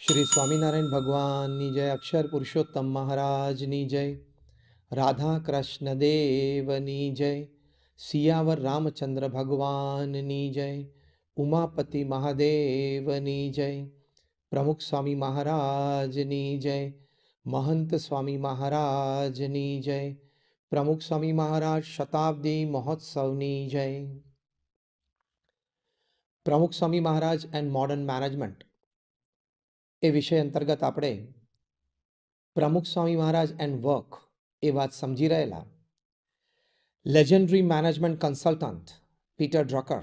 શ્રી સ્વામિનારાયણ ભગવાનની જય, અક્ષર પુરુષોત્તમ મહારાજની જય, રાધા કૃષ્ણ દેવની જય, સિયાવર રામચંદ્ર ભગવાનની જય, ઉમાપતિ મહાદેવની જય, પ્રમુખ સ્વામી મહારાજની જય, મહંત સ્વામી મહારાજની જય, પ્રમુખ સ્વામી મહારાજ શતાબ્દી મહોત્સવની જય. પ્રમુખ સ્વામી મહારાજ એન્ડ મોડર્ન મેનેજમેન્ટ એ વિષય અંતર્ગત આપણે પ્રમુખ સ્વામી મહારાજ એન્ડ વર્ક એ વાત સમજી રહેલા legendary management consultant Peter Drucker,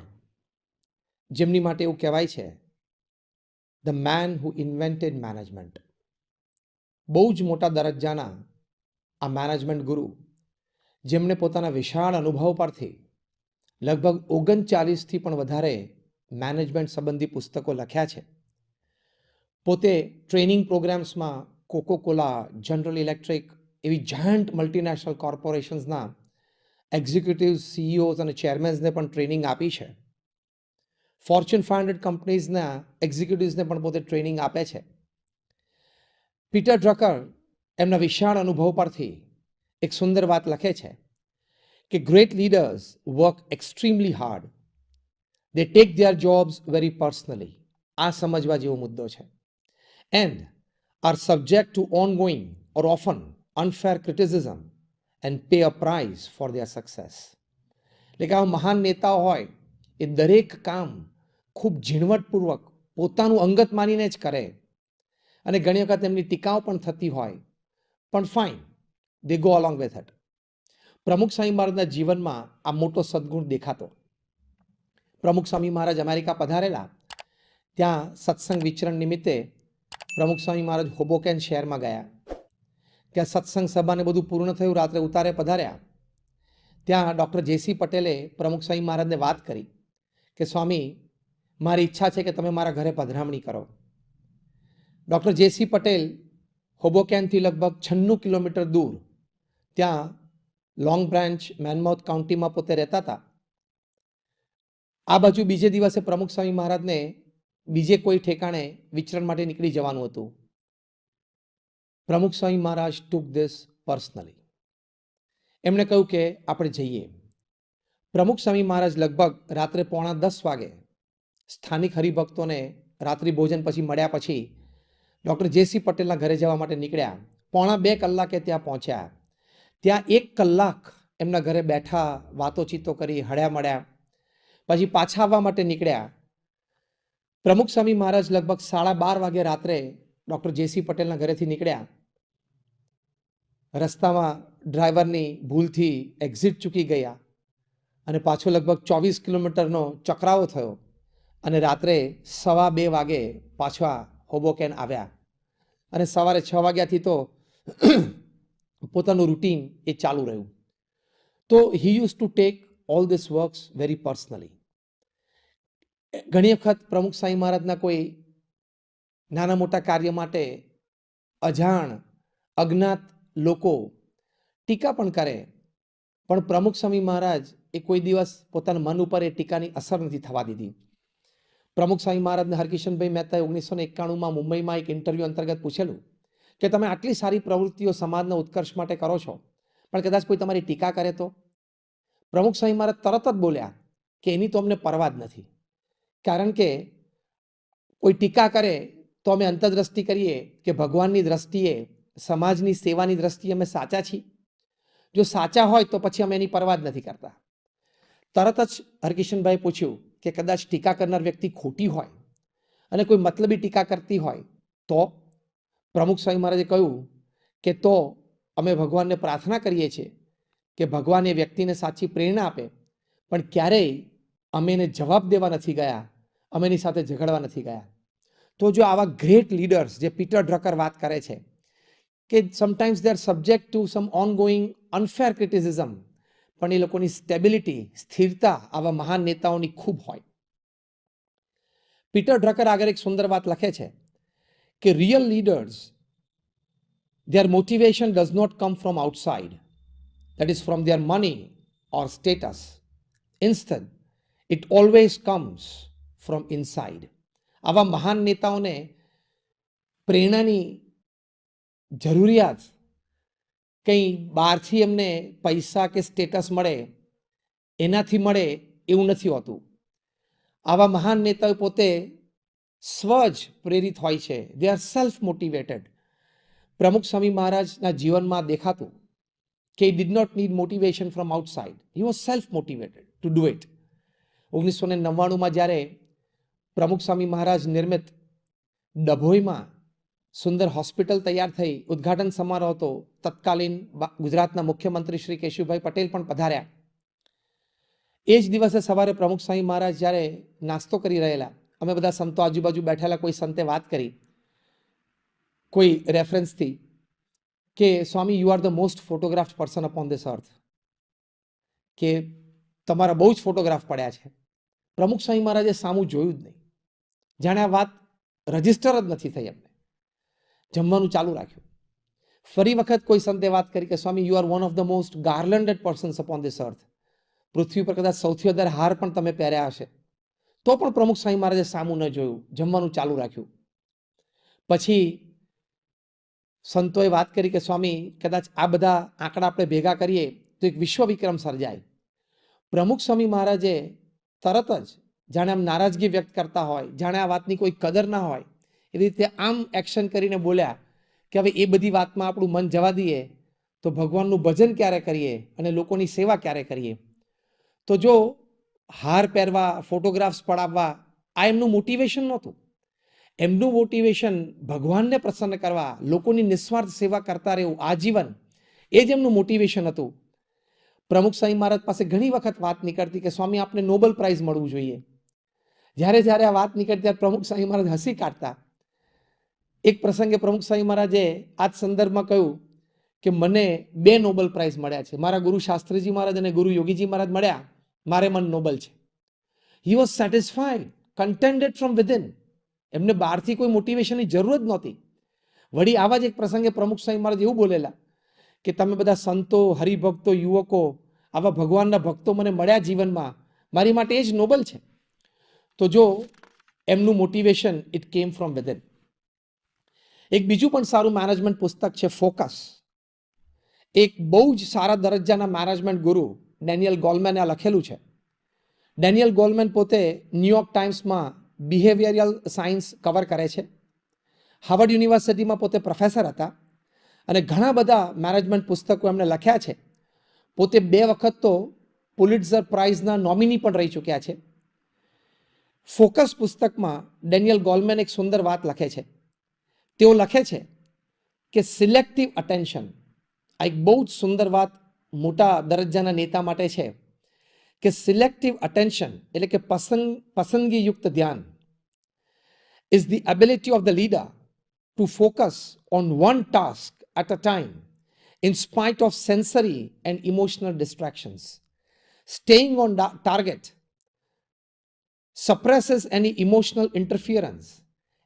જેમની માટે એવું કહેવાય છે the main who invented management. બહુ જ મોટા દરજ્જાના આ મેનેજમેન્ટ ગુરુ, જેમણે પોતાના વિશાળ અનુભવ પરથી લગભગ 39થી પણ વધારે મેનેજમેન્ટ સંબંધી પુસ્તકો લખ્યા છે. પોતે ટ્રેનિંગ પ્રોગ્રામ્સમાં કોકોકોલા, જનરલ ઇલેક્ટ્રિક એવી જાયન્ટ મલ્ટીનેશનલ કોર્પોરેશન્સના એક્ઝિક્યુટિવ્સ, સીઈઓઝ અને ચેરમેન્સને પણ ટ્રેનિંગ આપી છે. ફોર્ચ્યુન 500 કંપનીઝના એક્ઝિક્યુટિવ્સને પણ પોતે ટ્રેનિંગ આપે છે. પીટર ડ્રકર એમના વિશાળ અનુભવ પરથી એક સુંદર વાત લખે છે કે great leaders work extremely hard, they tech there jobs very personally. આ સમજવા જેવો મુદ્દો છે. And are subject to ongoing or often unfair criticism and pay a price for their success. એટલે કે આવા મહાન નેતાઓ હોય એ દરેક કામ ખૂબ ઝીણવટપૂર્વક પોતાનું અંગત માનીને જ કરે, અને ઘણી વખત એમની ટીકાઓ પણ થતી હોય, પણ fine, they go along with it. પ્રમુખ સ્વામી મહારાજના જીવનમાં આ મોટો સદગુણ દેખાતો. પ્રમુખ સ્વામી મહારાજ અમેરિકા પધારેલા, ત્યાં સત્સંગ વિચરણ નિમિત્તે પ્રમુખ સ્વામી મહારાજ હોબોકેન શહેરમાં ગયા. ત્યાં સત્સંગ સભાને બધું પૂર્ણ થયું, રાત્રે ઉતારે પધાર્યા. ત્યાં ડૉક્ટર જેસી પટેલે પ્રમુખ સ્વામી મહારાજને વાત કરી કે સ્વામી, મારી ઈચ્છા છે કે તમે મારા ઘરે પધરામણી કરો. ડૉક્ટર જેસી પટેલ હોબોકેનથી લગભગ 96 કિલોમીટર દૂર ત્યાં લોંગ બ્રાન્ચ, મેનમાઉથ કાઉન્ટીમાં પોતે રહેતા હતા. આ બાજુ બીજે દિવસે પ્રમુખ સ્વામી મહારાજને બીજે કોઈ ઠેકાણે વિચરણ માટે નીકળી જવાનું હતું. પ્રમુખ સ્વામી મહારાજ ટુક ધીસ પર્સનલી. એમણે કહ્યું કે આપણે જઈએ. પ્રમુખ સ્વામી મહારાજ લગભગ રાત્રે 9:45 વાગે સ્થાનિક હરિભક્તોને રાત્રિ ભોજન પછી મળ્યા પછી ડૉક્ટર જેસી પટેલના ઘરે જવા માટે નીકળ્યા. 1.5 કલાકે ત્યાં પહોંચ્યા. ત્યાં 1 કલાક એમના ઘરે બેઠા, વાતોચીતો કરી, હળ્યા મળ્યા. પછી પાછા આવવા માટે નીકળ્યા. પ્રમુખ સ્વામી મહારાજ લગભગ 12:30 વાગે રાત્રે ડૉક્ટર જેસી પટેલના ઘરેથી નીકળ્યા. રસ્તામાં ડ્રાઈવરની ભૂલથી એક્ઝિટ ચૂકી ગયા અને પાછો લગભગ 24 કિલોમીટરનો ચકરાવો થયો અને રાત્રે 2:15 વાગે પાછા હોબોકેન આવ્યા. અને સવારે 6 વાગ્યાથી તો પોતાનું રૂટીન એ ચાલુ રહ્યું. તો he used to take all this works very personally. ઘણી વખત પ્રમુખ સ્વામી મહારાજના કોઈ નાના મોટા કાર્ય માટે અજાણ, અજ્ઞાત લોકો ટીકા પણ કરે, પણ પ્રમુખ સ્વામી મહારાજ એ કોઈ દિવસ પોતાના મન ઉપર એ ટીકાની અસર નથી થવા દીધી. પ્રમુખ સ્વામી મહારાજને હરકિશનભાઈ મહેતાએ 1991માં મુંબઈમાં એક ઇન્ટરવ્યૂ અંતર્ગત પૂછેલું કે તમે આટલી સારી પ્રવૃત્તિઓ સમાજના ઉત્કર્ષ માટે કરો છો, પણ કદાચ કોઈ તમારી ટીકા કરે તો? પ્રમુખ સ્વામી મહારાજ તરત જ બોલ્યા કે એની તો અમને પરવા જ નથી, કારણ કે કોઈ ટીકા કરે તો અમે અંતરદ્રષ્ટિ કરીએ કે ભગવાનની દ્રષ્ટિએ, સમાજની સેવાની દ્રષ્ટિએ અમે સાચા છીએ. જો સાચા હોય તો પછી અમે એની પરવા જ નથી કરતા. તરત જ હરકિશનભાઈ પૂછ્યું કે કદાચ ટીકા કરનાર વ્યક્તિ ખોટી હોય અને કોઈ મતલબી ટીકા કરતી હોય તો? પ્રમુખ સ્વામી મહારાજે કહ્યું કે તો અમે ભગવાનને પ્રાર્થના કરીએ છીએ કે ભગવાન એ વ્યક્તિને સાચી પ્રેરણા આપે, પણ ક્યારેય અમે એને જવાબ દેવા નથી ગયા, અમે એની સાથે ઝઘડવા નથી ગયા. તો જો આવા ગ્રેટ લીડર્સ, જે પીટર ડ્રકર વાત કરે છે કે sometimes they are subject to some ongoing unfair criticism, પણ એ લોકોની સ્ટેબિલિટી, સ્થિરતા આવા મહાન નેતાઓની ખૂબ હોય. પીટર ડ્રકર આગળ એક સુંદર વાત લખે છે કે real leaders, their motivation does not come from outside, that is from their money or status. Instead, it always comes from inside. આવા મહાન નેતાઓને પ્રેરણાની જરૂરિયાત કંઈ બહારથી એમને પૈસા કે સ્ટેટસ મળે એનાથી મળે એવું નથી હોતું. આવા મહાન નેતાઓ પોતે સ્વ જ પ્રેરિત હોય છે. They are self motivated. Pramukh Swami મહારાજના જીવનમાં દેખાતું કે he did not need motivation from outside. He was self motivated to do it. 1999માં જ્યારે પ્રમુખ સ્વામી મહારાજ નિર્મિત ડભોઈમાં સુંદર હોસ્પિટલ તૈયાર થઈ, ઉદ્ઘાટન સમારોહ હતો. તત્કાલીન ગુજરાતના મુખ્યમંત્રી શ્રી કેશુભાઈ પટેલ પણ પધાર્યા. એ જ દિવસે સવારે પ્રમુખ સ્વામી મહારાજ જ્યારે નાસ્તો કરી રહેલા, અમે બધા સંતો આજુબાજુ બેઠેલા, કોઈ સંતે વાત કરી કોઈ રેફરન્સથી કે Swami you are the most photographed person upon this earth, કે તમારા બહુ જ ફોટોગ્રાફ પડ્યા છે. પ્રમુખ સ્વામી મહારાજે સામું જોયું જ નહીં, જાણે આ વાત રજિસ્ટર જ નથી થઈ. એમને જમવાનું ચાલુ રાખ્યું. ફરી વખત કોઈ સંતે વાત કરી કે Swami you are one of the most garlanded persons upon this earth. પૃથ્વી પર કદાચ સૌથી વધારે હાર પણ તમે પહેર્યા હશે. તો પણ પ્રમુખ સ્વામી મહારાજે સામું ન જોયું, જમવાનું ચાલુ રાખ્યું. પછી સંતોએ વાત કરી કે સ્વામી કદાચ આ બધા આંકડા આપણે ભેગા કરીએ તો એક વિશ્વ વિક્રમ સર્જાય. પ્રમુખ સ્વામી મહારાજે તરત જ જાણે આમ નારાજગી વ્યક્ત કરતા હોય, જાણે આ વાતની કોઈ કદર ના હોય, એવી રીતે આમ એક્શન કરીને બોલ્યા કે હવે એ બધી વાતમાં આપણું મન જવા દઈએ તો ભગવાનનું ભજન ક્યારે કરીએ અને લોકોની સેવા ક્યારે કરીએ. તો જો હાર પહેરવા, ફોટોગ્રાફ્સ પડાવવા, આ એમનું મોટિવેશન નહોતું. એમનું મોટિવેશન ભગવાનને પ્રસન્ન કરવા, લોકોની નિસ્વાર્થ સેવા કરતા રહેવું આજીવન, એ જ એમનું મોટિવેશન હતું. પ્રમુખ સ્વામી મહારાજ પાસે ઘણી વખત વાત નીકળતી કે સ્વામી આપને નોબેલ પ્રાઇઝ મળવું જોઈએ. જ્યારે જ્યારે આ વાત નીકળતી ત્યારે પ્રમુખ સ્વામી મહારાજ હસી કાઢતા. એક પ્રસંગે પ્રમુખ સ્વામી મહારાજે આ જ સંદર્ભમાં કહ્યું કે મને 2 નોબેલ પ્રાઇઝ મળ્યા છે. મારા ગુરુ શાસ્ત્રીજી મહારાજ અને ગુરુ યોગીજી મહારાજ મળ્યા, મારે મન નોબેલ છે. He was satisfied, contented from within. એમને બહારથી કોઈ મોટિવેશનની જરૂર જ નહોતી. વળી આવા જ એક પ્રસંગે પ્રમુખ સ્વામી મહારાજ એવું બોલેલા કે તમે બધા સંતો, હરિભક્તો, યુવકો, આવા ભગવાનના ભક્તો મને મળ્યા જીવનમાં, મારી માટે એ જ નોબલ છે. તો જો એમનું motivation it came from within. એક બીજું પણ સારું મેનેજમેન્ટ પુસ્તક છે ફોકસ. એક બહુ જ સારા દરજ્જાના મેનેજમેન્ટ ગુરુ ડેનિયલ ગોલમેને આ લખેલું છે. ડેનિયલ ગોલમેન પોતે ન્યુયોર્ક ટાઈમ્સમાં બિહેવિયરલ સાયન્સ કવર કરે છે. હાર્વર્ડ યુનિવર્સિટીમાં પોતે પ્રોફેસર હતા અને ઘણા બધા મેનેજમેન્ટ પુસ્તકો એમણે લખ્યા છે. પોતે 2 વખત તો પુલિટ્ઝર પ્રાઇઝના નોમિની પણ રહી ચૂક્યા છે. ફોકસ પુસ્તકમાં ડેનિયલ ગોલમેન એક સુંદર વાત લખે છે. તેઓ લખે છે કે સિલેક્ટિવ અટેન્શન, આ એક બહુ જ સુંદર વાત મોટા દરજ્જાના નેતા માટે છે કે સિલેક્ટિવ અટેન્શન એટલે કે પસંદગીયુક્ત ધ્યાન is the ability of the leader to focus on one task at a time in spite of sensory and emotional distractions. Staying on target suppresses any emotional interference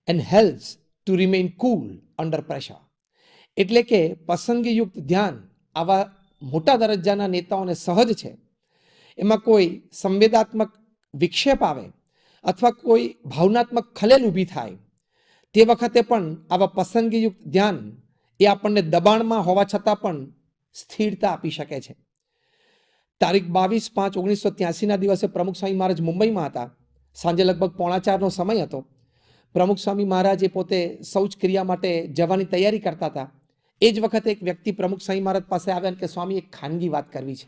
and helps to remain cool under pressure. એટલે કે પસંદગીયુક્ત ધ્યાન આવા મોટા દરજ્જાના નેતાઓને સહજ છે. એમાં કોઈ સંવેદાત્મક વિક્ષેપ આવે અથવા કોઈ ભાવનાત્મક ખલેલ ઊભી થાય તે વખતે પણ આવા પસંદગીયુક્ત ધ્યાન એ આપણને દબાણમાં હોવા છતાં પણ સ્થિરતા આપી શકે છે. તારીખ 22/5/1983ના દિવસે પ્રમુખ સ્વામી મહારાજ મુંબઈમાં હતા. સાંજે લગભગ 3:45નો સમય હતો. પ્રમુખ સ્વામી મહારાજે પોતે શૌચ ક્રિયા માટે જવાની તૈયારી કરતા હતા. એ જ વખતે એક વ્યક્તિ પ્રમુખ સ્વામી મહારાજ પાસે આવ્યા કે સ્વામી એક ખાનગી વાત કરવી છે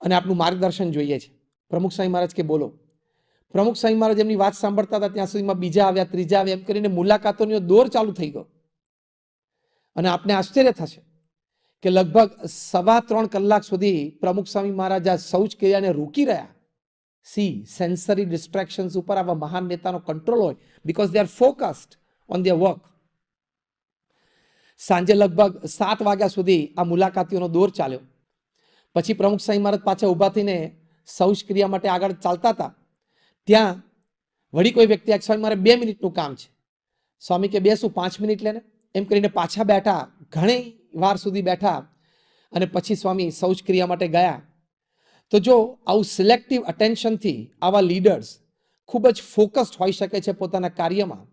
અને આપનું માર્ગદર્શન જોઈએ છે. પ્રમુખ સ્વામી મહારાજ કે બોલો. પ્રમુખ સ્વામી મહારાજ એમની વાત સાંભળતા હતા ત્યાં સુધીમાં બીજા આવ્યા, ત્રીજા આવ્યા, એમ કરીને મુલાકાતોનો દોર ચાલુ થઈ ગયો. અને આપને આશ્ચર્ય થશે કે લગભગ 3.25 કલાક સુધી પ્રમુખ સ્વામી મહારાજ આ શૌચ ક્રિયાને રોકી રહ્યા. સેન્સરી ડિસ્ટ્રેક્શન્સ ઉપર આવા મહાન નેતાનો કંટ્રોલ હોય because they are focused on their work. સાંજે લગભગ 7 વાગ્યા સુધી આ મુલાકાતીઓનો દોર ચાલ્યો. પછી પ્રમુખ સ્વામી મહારાજ પાછા ઊભા થઈને શૌચ ક્રિયા માટે આગળ ચાલતા હતા. ત્યાં વળી કોઈ વ્યક્તિ સ્વામી મારે 2 મિનિટનું કામ છે. સ્વામી કે બેસું 5 મિનિટ લેને, એમ કરીને પાછા બેઠા. ઘણી વાર સુધી બેઠા અને પછી સ્વામી શૌચ ક્રિયા માટે ગયા. તો જો આવું સિલેક્ટિવ અટેન્શનથી આવા લીડર્સ ખૂબ જ ફોકસ્ડ હોઈ શકે છે પોતાના કાર્યમાં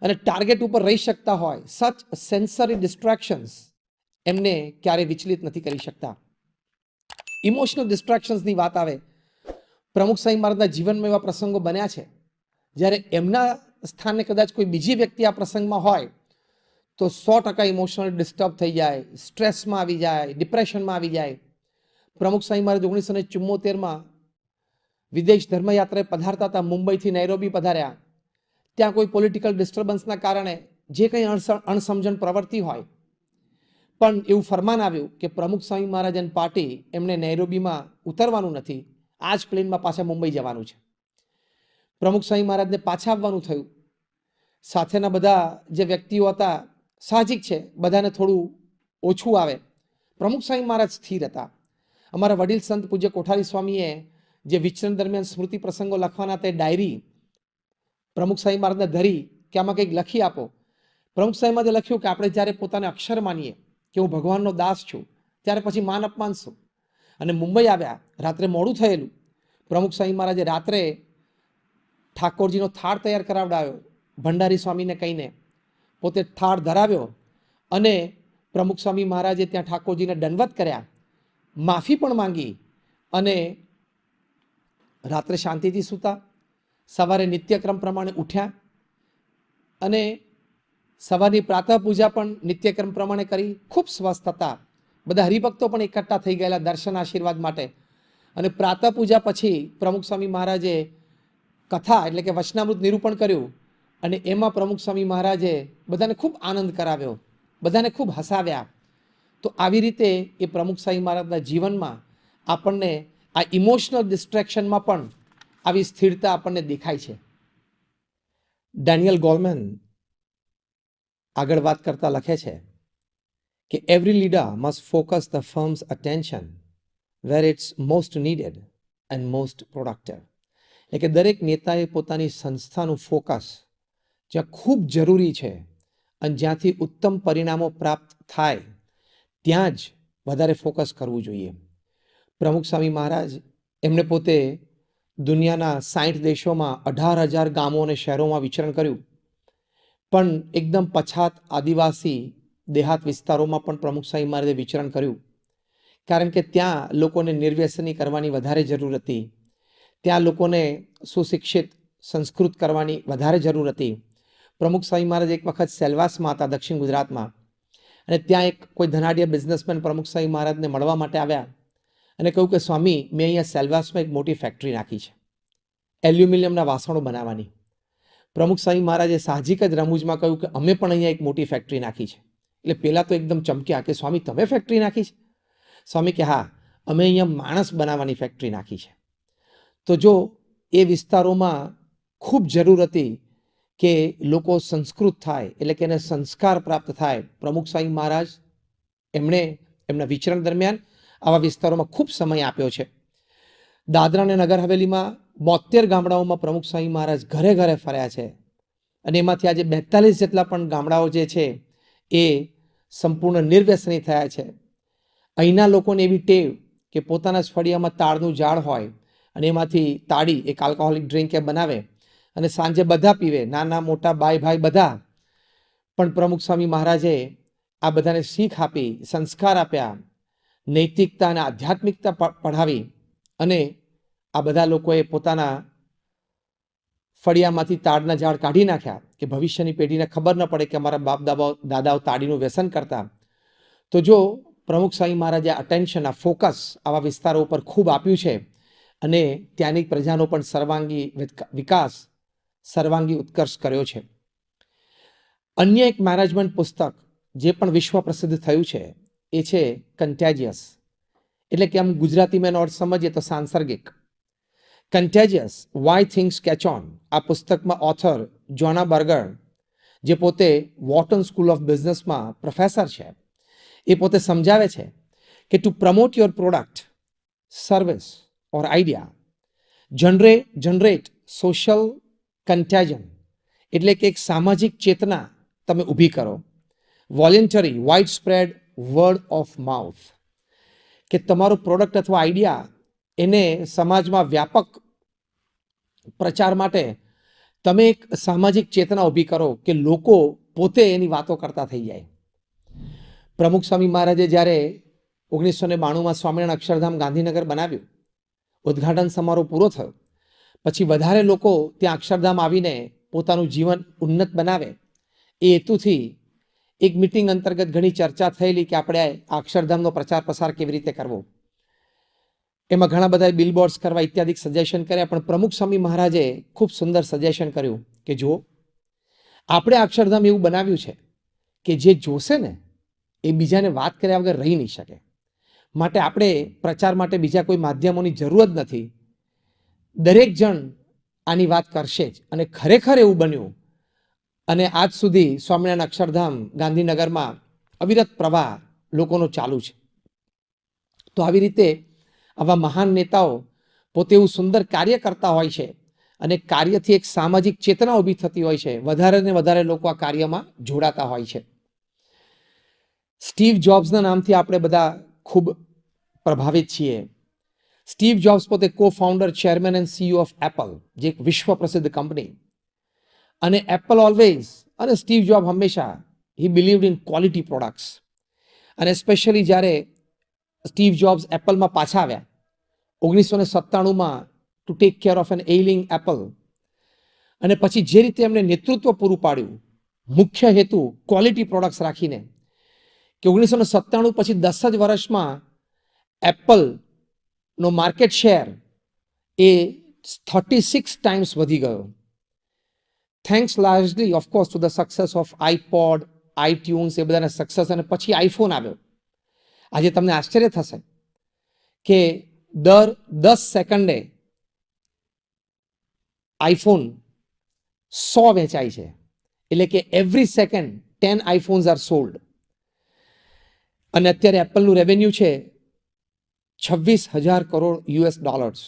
અને ટાર્ગેટ ઉપર રહી શકતા હોય, સચ સેન્સરી ડિસ્ટ્રેક્શન્સ એમને ક્યારેય વિચલિત નથી કરી શકતા. ઇમોશનલ ડિસ્ટ્રેક્શન્સની વાત આવે, પ્રમુખ સ્વામી મહારાજના જીવનમાં એવા પ્રસંગો બન્યા છે જ્યારે એમના સ્થાને કદાચ કોઈ બીજી વ્યક્તિ આ પ્રસંગમાં હોય તો 100% ઇમોશનલ ડિસ્ટર્બ થઈ જાય, સ્ટ્રેસમાં આવી જાય, ડિપ્રેશનમાં આવી જાય. પ્રમુખ સ્વામી મહારાજ 1974માં વિદેશ ધર્મયાત્રાએ પધારતા હતા, મુંબઈથી નૈરોબી પધાર્યા. ત્યાં કોઈ પોલિટિકલ ડિસ્ટર્બન્સના કારણે જે કંઈ અણસમજણ પ્રવર્તી હોય, પણ એવું ફરમાન આવ્યું કે પ્રમુખ સ્વામી મહારાજ અને પાર્ટી એમને નૈરોબીમાં ઉતરવાનું નથી, આ જ પ્લેનમાં પાછા મુંબઈ જવાનું છે. પ્રમુખ સ્વામી મહારાજને પાછા આવવાનું થયું. સાથેના બધા જે વ્યક્તિઓ હતા, સાહજિક છે બધાને થોડું ઓછું આવે. પ્રમુખ સ્વામી મહારાજ સ્થિર હતા. અમારા વડીલ સંત પૂજ્ય કોઠારી સ્વામીએ જે વિચરણ દરમિયાન સ્મૃતિ પ્રસંગો લખવાના તે ડાયરી પ્રમુખ સ્વામી મહારાજને ધરી કે આમાં કંઈક લખી આપો. પ્રમુખ સ્વામી મહારાજે લખ્યું કે આપણે જ્યારે પોતાને અક્ષર માનીએ કે હું ભગવાનનો દાસ છું, ત્યારે પછી માન અપમાન શું. અને મુંબઈ આવ્યા, રાત્રે મોડું થયેલું. પ્રમુખ સ્વામી મહારાજે રાત્રે ઠાકોરજીનો થાળ તૈયાર કરાવડાવ્યો, ભંડારી સ્વામીને કહીને પોતે થાળ ધરાવ્યો અને પ્રમુખ સ્વામી મહારાજે ત્યાં ઠાકોરજીને દંડવત કર્યા, માફી પણ માંગી અને રાત્રે શાંતિથી સૂતા. સવારે નિત્યક્રમ પ્રમાણે ઉઠ્યા અને સવારની પ્રાતઃ પૂજા પણ નિત્યક્રમ પ્રમાણે કરી. ખૂબ સ્વસ્થ હતા. બધા હરિભક્તો પણ એકઠા થઈ ગયેલા દર્શન આશીર્વાદ માટે. અને પ્રાતઃ પૂજા પછી પ્રમુખ સ્વામી મહારાજે કથા એટલે કે વચનામૃત નિરૂપણ કર્યું અને એમાં પ્રમુખ સ્વામી મહારાજે બધાને ખૂબ આનંદ કરાવ્યો, બધાને ખૂબ હસાવ્યા. તો આવી રીતે એ પ્રમુખ સ્વામી મહારાજના જીવનમાં આપણને આ ઇમોશનલ ડિસ્ટ્રેક્શનમાં પણ આવી સ્થિરતા આપણને દેખાય છે. ડેનિયલ ગોલમેન આગળ વાત કરતા લખે છે કે every leader must focus the firm's attention where it's most needed and most productive. એટલે કે દરેક નેતાએ પોતાની સંસ્થાનું ફોકસ જ્યાં ખૂબ જરૂરી છે અને જ્યાંથી ઉત્તમ પરિણામો પ્રાપ્ત થાય ત્યાં જ વધારે ફોકસ કરવું જોઈએ. પ્રમુખ સ્વામી મહારાજ એમણે પોતે દુનિયાના 60 દેશોમાં 18,000 ગામો અને શહેરોમાં વિચરણ કર્યું, પણ એકદમ પછાત આદિવાસી દેહાત વિસ્તારોમાં પણ પ્રમુખ સ્વામી મહારાજે વિચરણ કર્યું. કારણ કે ત્યાં લોકોને નિર્વ્યસની કરવાની વધારે જરૂર હતી, ત્યાં લોકોને સુશિક્ષિત સંસ્કૃત કરવાની વધારે જરૂર હતી. પ્રમુખ સ્વામી મહારાજ એક વખત સેલવાસમાં હતા દક્ષિણ ગુજરાતમાં, અને ત્યાં એક કોઈ ધનાઢ્ય બિઝનેસમેન પ્રમુખ સ્વામી મહારાજને મળવા માટે આવ્યા અને કહ્યું કે સ્વામી, મેં અહીંયા સેલવાસમાં એક મોટી ફેક્ટરી નાખી છે એલ્યુમિનિયમના વાસણો બનાવવાની. પ્રમુખ સ્વામી મહારાજે સાહજિક જ રમૂજમાં કહ્યું કે અમે પણ અહીંયા એક મોટી ફેક્ટરી નાખી છે. એટલે પહેલાં તો એકદમ ચમક્યા કે સ્વામી, તમે ફેક્ટરી નાખી છે? સ્વામી કે હા, અમે અહીંયા માણસ બનાવવાની ફેક્ટરી નાખી છે. તો જો એ વિસ્તારોમાં ખૂબ જરૂર હતી કે લોકો સંસ્કૃત થાય, એટલે કે એને સંસ્કાર પ્રાપ્ત થાય. પ્રમુખ સ્વામી મહારાજ એમણે એમના વિચરણ દરમિયાન આવા વિસ્તારોમાં ખૂબ સમય આપ્યો છે. દાદરા અને નગર હવેલીમાં 72 ગામડાઓમાં પ્રમુખ સ્વામી મહારાજ ઘરે ઘરે ફર્યા છે અને એમાંથી આજે 42 જેટલા પણ ગામડાઓ જે છે એ સંપૂર્ણ નિર્વ્યસની થયા છે. અહીંના લોકોને એવી ટેવ કે પોતાના જ ફળિયામાં તાડનું ઝાડ હોય અને એમાંથી તાડી એક આલ્કોહોલિક ડ્રિંક એ બનાવે અને સાંજે બધા પીવે, નાના મોટા બાઈ ભાઈ બધા. પણ પ્રમુખ સ્વામી મહારાજે આ બધાને શીખ આપી, સંસ્કાર આપ્યા, નૈતિકતા અને આધ્યાત્મિકતા પઢાવી અને આ બધા લોકોએ પોતાના ફળિયામાંથી તાડના ઝાડ કાઢી નાખ્યા કે ભવિષ્યની પેઢીને ખબર ન પડે કે અમારા બાપ દાદાઓ તાડીનું વ્યસન કરતા. તો જો પ્રમુખ સ્વામી મહારાજે અટેન્શન, આ ફોકસ આવા વિસ્તારો ઉપર ખૂબ આપ્યું છે અને ત્યાંની પ્રજાનો પણ સર્વાંગી વિકાસ, સર્વાંગી ઉત્કર્ષ કર્યો છે. અન્ય એક મેનેજમેન્ટ પુસ્તક જે પણ વિશ્વ પ્રસિદ્ધ થયું છે એ છે કન્ટેજિયસ, એટલે કે આમ ગુજરાતીમાં એનો અર્થ સમજીએ તો સાંસર્ગિક. Contagious why things catch on. આ પુસ્તકમાં ઓથર જોના બર્ગર, જે પોતે વોર્ટન સ્કૂલ ઓફ બિઝનેસમાં પ્રોફેસર છે, એ પોતે સમજાવે છે કે to promote your product, service or idea generate social contagion, એટલે કે એક સામાજિક ચેતના તમે ઊભી કરો. Voluntary widespread word of mouth, કે તમારો પ્રોડક્ટ અથવા આઈડિયા એને સમાજમાં વ્યાપક પ્રચાર માટે તમે એક સામાજિક ચેતના ઊભી કરો કે લોકો પોતે એની વાતો કરતા થઈ જાય. પ્રમુખ સ્વામી મહારાજે જ્યારે 1992માં સ્વામિનારાયણ અક્ષરધામ ગાંધીનગર બનાવ્યું, ઉદ્ઘાટન સમારોહ પૂરો થયો પછી વધારે લોકો ત્યાં અક્ષરધામ આવીને પોતાનું જીવન ઉન્નત બનાવે એ હેતુથી એક મિટિંગ અંતર્ગત ઘણી ચર્ચા થયેલી કે આપણે આ અક્ષરધામનો પ્રચાર પ્રસાર કેવી રીતે કરવો. એમાં ઘણા બધા બિલબોર્ડ્સ કરવા ઇત્યાદિ સજેશન કર્યા, પણ પ્રમુખ સ્વામી મહારાજે ખૂબ સુંદર સજેશન કર્યું કે જો આપણે અક્ષરધામ એવું બનાવ્યું છે કે જે જોશે ને એ બીજાને વાત કર્યા વગર રહી નહીં શકે, માટે આપણે પ્રચાર માટે બીજા કોઈ માધ્યમોની જરૂર જ નથી, દરેક જણ આની વાત કરશે જ. અને ખરેખર એવું બન્યું અને આજ સુધી સ્વામિનારાયણ અક્ષરધામ ગાંધીનગરમાં અવિરત પ્રવાહ લોકોનો ચાલુ છે. તો આવી રીતે આવા મહાન નેતાઓ પોતે એવું સુંદર કાર્ય કરતા હોય છે અને કાર્યથી એક સામાજિક ચેતના ઊભી થતી હોય છે, વધારે ને વધારે લોકો આ કાર્યમાં જોડાતા હોય છે. સ્ટીવ જોબ્સના નામથી આપણે બધા ખૂબ પ્રભાવિત છીએ. સ્ટીવ જોબ્સ પોતે co founder, chairman and CEO of Apple, જે એક વિશ્વ પ્રસિદ્ધ કંપની. અને એપલ ઓલવેઝ અને સ્ટીવ જોબ હંમેશા he believed in quality products. અને સ્પેશિયલી જ્યારે સ્ટીવ જોબ્સ એપલમાં પાછા આવ્યા 1997માં to take care of an ailing Apple, અને પછી જે રીતે એમણે નેતૃત્વ પૂરું પાડ્યું, મુખ્ય હેતુ ક્વોલિટી પ્રોડક્ટ્સ રાખીને, કે 1997 પછી 10 જ વર્ષમાં એપલનો માર્કેટ શેર એ 36 ટાઈમ્સ વધી ગયો. Thanks largely of course to the success of iPod, iTunes, એ બધાના સક્સેસ, અને પછી આઈફોન આવ્યો. આજે તમને આશ્ચર્ય થશે કે દર 10 સેકન્ડે આઈફોન 100 વેચાય છે, એટલે કે એવરી સેકન્ડ 10 આઈફોન્સ આર સોલ્ડ. અને અત્યારે એપલનું રેવન્યુ છે 26,000 કરોડ US$.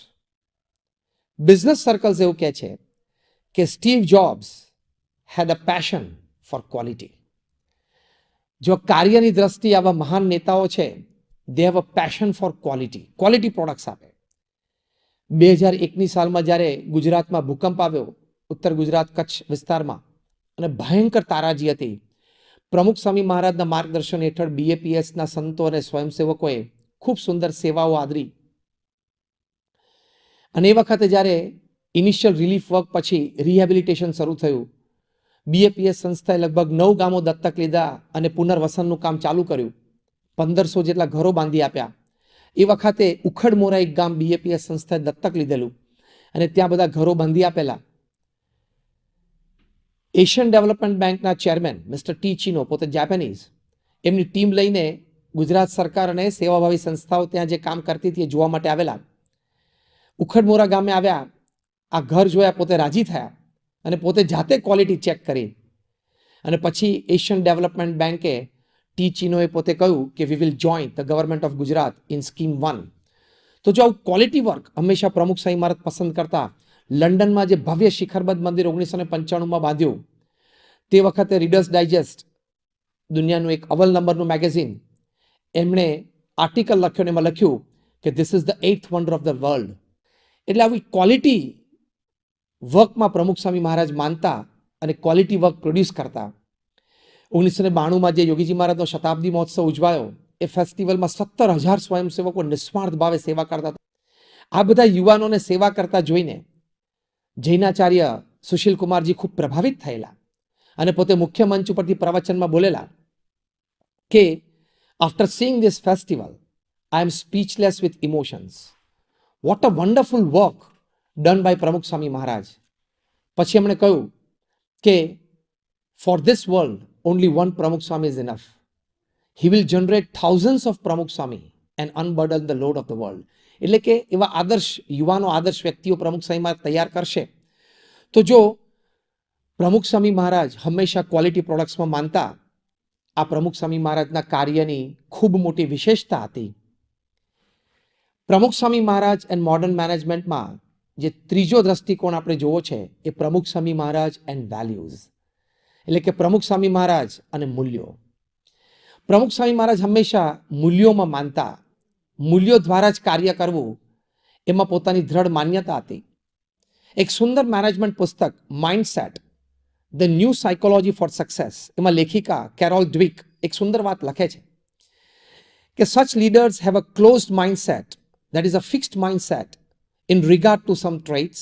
બિઝનેસ સર્કલ્સ એવું કહે છે કે Steve Jobs had a passion for quality. જો કાર્યની દ્રષ્ટિએ આવા મહાન નેતાઓ છે, they have a passion for quality, quality products આપે. 2001ની સાલમાં જ્યારે ગુજરાતમાં ભૂકંપ આવ્યો, ઉત્તર ગુજરાત કચ્છ વિસ્તારમાં, અને ભયંકર તારાજી હતી, પ્રમુખ સ્વામી મહારાજના માર્ગદર્શન હેઠળ BAPSના સંતો અને સ્વયંસેવકોએ ખૂબ સુંદર સેવાઓ આદરી. અને એ વખતે જ્યારે ઇનિશિયલ રિલીફ વર્ક પછી રિહેબિલિટેશન શરૂ થયું, BAPS સંસ્થાએ લગભગ 9 ગામો દત્તક લીધા અને પુનર્વસનનું કામ ચાલુ કર્યું. 1500 જેટલા ઘરો બાંધી આપ્યા. એ વખતે ઉખડમોરા એક ગામ BAPS સંસ્થાએ દત્તક લીધેલું અને ત્યાં બધા ઘરો બાંધી આપેલા. એશિયન ડેવલપમેન્ટ બેંકના ચેરમેન મિસ્ટર ટી ચીનો, પોતે જાપાનીઝ, એમની ટીમ લઈને ગુજરાત સરકાર અને સેવાભાવી સંસ્થાઓ ત્યાં જે કામ કરતી હતી એ જોવા માટે આવેલા. ઉખડમોરા ગામે આવ્યા, આ ઘર જોયા, પોતે રાજી થયા અને પોતે જાતે ક્વોલિટી ચેક કરી. અને પછી એશિયન ડેવલપમેન્ટ બેંકે ટી ચીનોએ પોતે કહ્યું કે we will join the government of Gujarat in scheme 1. તો જો આવું ક્વોલિટી વર્ક હંમેશા પ્રમુખ સ્વામી મહારાજ પસંદ કરતા. લંડનમાં જે ભવ્ય શિખરબદ્ધ મંદિર 1995માં બાંધ્યું, તે વખતે રીડર્સ ડાયજેસ્ટ, દુનિયાનું એક અવ્વલ નંબરનું મેગેઝિન, એમણે આર્ટિકલ લખ્યો ને એમાં લખ્યું કે this is the 8th wonder of the world. એટલે આવી ક્વોલિટી વર્કમાં પ્રમુખ સ્વામી મહારાજ માનતા અને ક્વોલિટી વર્ક પ્રોડ્યુસ કરતા. 1992માં જે યોગીજી મહારાજનો શતાબ્દી મહોત્સવ ઉજવાયો, એ ફેસ્ટિવલમાં 17,000 સ્વયંસેવકો નિસ્વાર્થ ભાવે સેવા કરતા હતા. આ બધા યુવાનોને સેવા કરતા જોઈને જૈનાચાર્ય સુશીલ કુમારજી ખૂબ પ્રભાવિત થયેલા અને પોતે મુખ્ય મંચ ઉપરથી પ્રવચનમાં બોલેલા કે after seeing this festival I am speechless with emotions. What a wonderful work done by Pramukh Swami Maharaj. પછી એમણે કહ્યું કે for this world only one Pramukh Swami is enough. He will generate thousands of Pramukh Swami and unburden the load of the world. એટલે કે એવા આદર્શ યુવાનો, આદર્શ વ્યક્તિઓ પ્રમુખ સ્વામી મહારાજ તૈયાર કરશે. તો જો પ્રમુખ સ્વામી મહારાજ હંમેશા ક્વોલિટી પ્રોડક્ટ્સમાં માનતા, આ પ્રમુખ સ્વામી મહારાજના કાર્યની ખૂબ મોટી વિશેષતા હતી. પ્રમુખ સ્વામી મહારાજ એન્ડ મોડર્ન મેનેજમેન્ટમાં જે ત્રીજો દ્રષ્ટિકોણ આપણે જોવો છે એ પ્રમુખ સ્વામી મહારાજ એન્ડ વેલ્યુઝ, એટલે કે પ્રમુખ સ્વામી મહારાજ અને મૂલ્યો. પ્રમુખ સ્વામી મહારાજ હંમેશા મૂલ્યોમાં માનતા. મૂલ્યો દ્વારા જ કાર્ય કરવું એમાં પોતાની દ્રઢ માન્યતા હતી. એક સુંદર મેનેજમેન્ટ પુસ્તક mindset the new psychology four success, એમાં લેખિકા કેરોલ ડ્વિક એક સુંદર વાત લખે છે કે such leaders have a closed mindset, that is a fixed mindset in regard to some traits,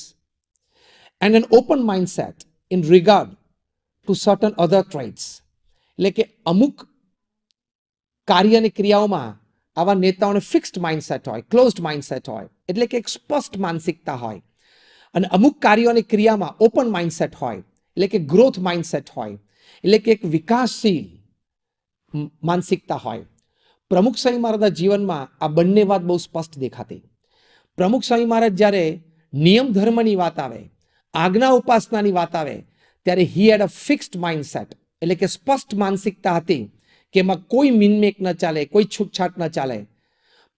and an open mindset in regard to certain other traits. એટલે કે અમુક કાર્ય અને ક્રિયાઓમાં આવા નેતાઓને ફિક્સ્ડ માઇન્ડસેટ હોય, ક્લોઝડ માઇન્ડસેટ હોય, એટલે કે એક સ્પષ્ટ માનસિકતા હોય, અને અમુક કાર્યો અને ક્રિયામાં ઓપન માઇન્ડસેટ હોય, એટલે કે ગ્રોથ માઇન્ડસેટ હોય, એટલે કે એક વિકાસશીલ માનસિકતા હોય. પ્રમુખ સ્વામી મહારાજના જીવનમાં આ બંને વાત બહુ સ્પષ્ટ દેખાતી. પ્રમુખ સ્વામી મહારાજ જ્યારે નિયમ ધર્મની વાત આવે, આજ્ઞા ઉપાસનાની વાત આવે, ત્યારે હી હેડ અ ફિક્સ્ડ માઇન્ડસેટ, એટલે કે સ્પષ્ટ માનસિકતા હતી કે એમાં કોઈ મિનમેક ન ચાલે, કોઈ છૂટછાટ ન ચાલે.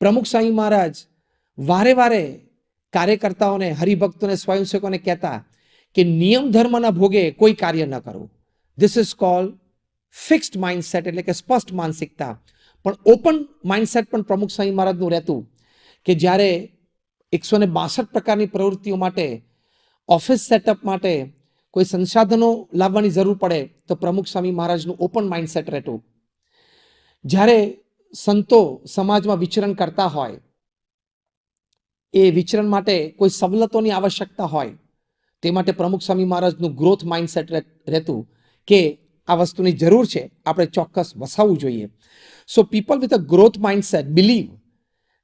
પ્રમુખ સ્વામી મહારાજ વારે વારે કાર્યકર્તાઓને, હરિભક્તોને, સ્વયંસેવકોને કહેતા કે નિયમ ધર્મના ભોગે કોઈ કાર્ય ન કરવું. This is called fixed mindset, એટલે કે સ્પષ્ટ માનસિકતા. પણ ઓપન માઇન્ડસેટ પણ પ્રમુખ સ્વામી મહારાજનું રહેતું કે જ્યારે 162 પ્રકારની પ્રવૃત્તિઓ માટે, ઓફિસ સેટઅપ માટે કોઈ સંસાધનો લાવવાની જરૂર પડે તો પ્રમુખ સ્વામી મહારાજનું ઓપન માઇન્ડસેટ રહેતું. જ્યારે સંતો સમાજમાં વિચરણ કરતા હોય, એ વિચરણ માટે કોઈ સવલતોની આવશ્યકતા હોય, તે માટે પ્રમુખ સ્વામી મહારાજનું ગ્રોથ માઇન્ડસેટ રહેતું કે આ વસ્તુની જરૂર છે, આપણે ચોક્કસ વસાવવું જોઈએ. So people with a growth mindset believe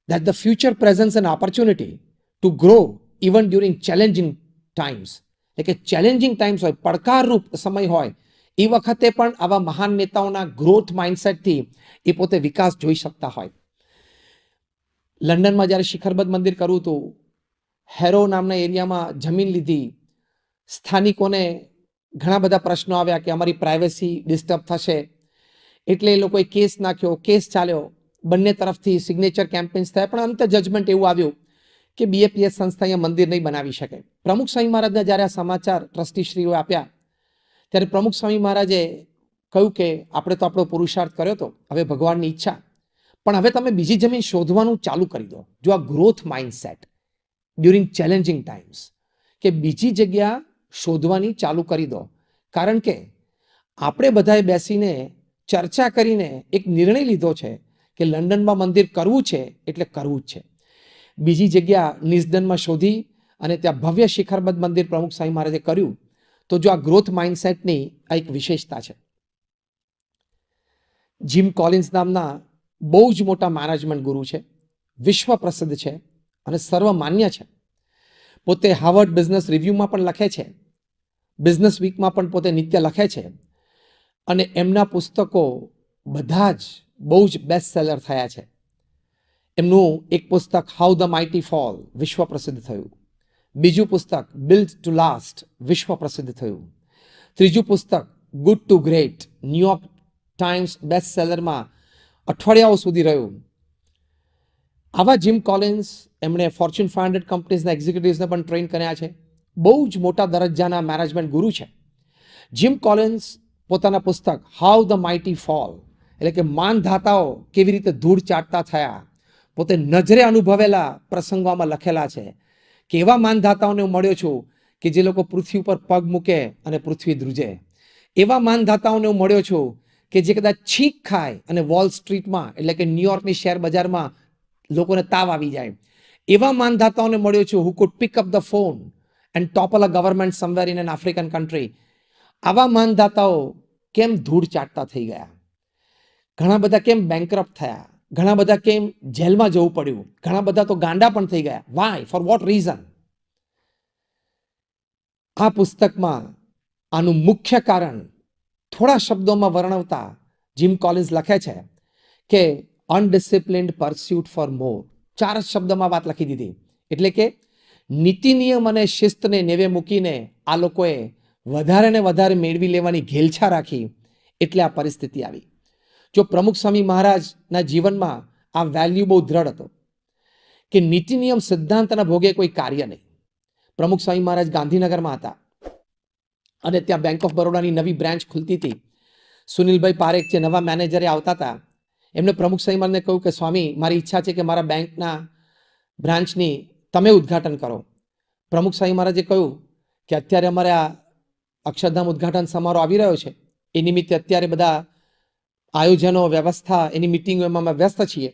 that the future presents an opportunity to grow even during challenging times. એટલે કે ચેલેન્જિંગ ટાઈમ્સ હોય, પડકારરૂપ સમય હોય, એ વખતે પણ આવા મહાન નેતાઓના ગ્રોથ માઇન્ડસેટથી એ પોતે વિકાસ જોઈ શકતા હોય. લંડનમાં જ્યારે શિખરબદ્ધ મંદિર કરવું હતું, હેરો નામના એરિયામાં જમીન લીધી. સ્થાનિકોને ઘણા બધા પ્રશ્નો આવ્યા કે અમારી પ્રાઇવેસી ડિસ્ટર્બ થશે, એટલે એ લોકોએ કેસ નાખ્યો, કેસ ચાલ્યો, બંને તરફથી સિગ્નેચર કેમ્પેન્સ થયા, પણ અંતે જજમેન્ટ એવું આવ્યું કે બીએપીએસ સંસ્થા અહીંયા મંદિર નહીં બનાવી શકે. પ્રમુખ સ્વામી મહારાજને જ્યારે આ સમાચાર ટ્રસ્ટીશ્રીઓએ આપ્યા, ત્યારે પ્રમુખ સ્વામી મહારાજે કહ્યું કે આપણે તો આપણો પુરુષાર્થ કર્યો હતો, હવે ભગવાનની ઈચ્છા, પણ હવે તમે બીજી જમીન શોધવાનું ચાલુ કરી દો. જો આ growth mindset during challenging times, કે બીજી જગ્યા શોધવાની ચાલુ કરી દો. કારણ કે આપણે બધાએ બેસીને ચર્ચા કરીને એક નિર્ણય લીધો છે કે લંડનમાં મંદિર કરવું છે એટલે કરવું જ છે. બીજી જગ્યા નિસ્દનમાં શોધી અને ત્યાં ભવ્ય શિખરબદ્ધ મંદિર પ્રમુખ સ્વામી મહારાજે કર્યું. તો જો આ ગ્રોથ માઇન્ડસેટની આ એક વિશેષતા છે. જીમ કોલિન્સ નામના બહુ જ મોટા મેનેજમેન્ટ ગુરુ છે, વિશ્વ પ્રસિદ્ધ છે અને સર્વમાન્ય છે. પોતે હાર્વર્ડ બિઝનેસ રિવ્યુમાં પણ લખે છે, બિઝનેસ વીકમાં પણ પોતે નિત્ય લખે છે, અને એમના પુસ્તકો બધા જ બહુ જ બેસ્ટ સેલર થયા છે. એમનું એક પુસ્તક હાઉ ધ માઇટી ફોલ વિશ્વ પ્રસિદ્ધ થયું. બીજું પુસ્તક બિલ્ડ ટુ લાસ્ટ વિશ્વ પ્રસિદ્ધ થયું. ત્રીજું પુસ્તક good to great New York Times best સેલરમાં અઠવાડિયાઓ સુધી રહ્યું. આવા જીમ કોલિન્સ, એમણે ફોર્ચ્યુન 500 કંપનીઝના એક્ઝિક્યુટિવ્સને પણ ટ્રેન કર્યા છે. બહુ જ મોટા દરજ્જાના મેનેજમેન્ટ ગુરુ છે. જીમ કોલિન્સ પોતાના પુસ્તક હાઉ ધ માઇટી ફોલ, એટલે કે માનધાતાઓ કેવી રીતે ધૂળ ચાટતા થયા, પોતે નજરે અનુભવેલા પ્રસંગોમાં લખેલા છે કે એવા માનધાતાઓને હું મળ્યો છું કે જે લોકો પૃથ્વી ઉપર પગ મૂકે અને પૃથ્વી ધ્રુજે. એવા માનધાતાઓને હું મળ્યો છું કે જે કદાચ છીંક ખાય અને વોલ સ્ટ્રીટમાં, એટલે કે ન્યુયોર્કની શેર બજારમાં લોકોને તાવ આવી જાય. એવા માનધાતાઓને મળ્યો છું who could pick up the phone and topple a government somewhere in an African country. આવા માનધાતાઓ કેમ ધૂળ ચાટતા થઈ ગયા, ઘણા બધા કેમ બેંકરપ્ટ થયા, ઘણા બધા કેમ જેલમાં જવું પડ્યું, ઘણા બધા તો ગાંડા પણ થઈ ગયા. વાય? For what reason? આ પુસ્તકમાં આનું મુખ્ય કારણ થોડા શબ્દોમાં વર્ણવતા જીમ કોલિન્સ લખે છે કે અનડિસિપ્લિન્ડ પરસ્યુટ ફોર મોર. 4 જ શબ્દમાં વાત લખી દીધી. એટલે કે નીતિ નિયમ અને શિસ્તને નેવે મૂકીને આ લોકોએ વધારે ને વધારે મેળવી લેવાની ઘેલછા રાખી, એટલે આ પરિસ્થિતિ આવી. જો પ્રમુખ સ્વામી મહારાજના જીવનમાં આ વેલ્યુ બહુ દ્રઢ હતો કે નીતિ નિયમ સિદ્ધાંતના ભોગે કોઈ કાર્ય નહીં. પ્રમુખ સ્વામી મહારાજ ગાંધીનગરમાં હતા અને ત્યાં બેંક ઓફ બરોડાની નવી બ્રાન્ચ ખુલતી હતી. સુનિલભાઈ પારેખ જે નવા મેનેજરે આવતા હતા, એમણે પ્રમુખ સ્વામી મહારાજને કહ્યું કે સ્વામી, મારી ઈચ્છા છે કે મારા બેંકના બ્રાન્ચની તમે ઉદ્ઘાટન કરો. પ્રમુખ સ્વામી મહારાજે કહ્યું કે અત્યારે અમારે આ અક્ષરધામ ઉદ્ઘાટન સમારોહ આવી રહ્યો છે, એ નિમિત્તે અત્યારે બધા આયોજનો, વ્યવસ્થા, એની મિટિંગો એમાં અમે વ્યસ્ત છીએ,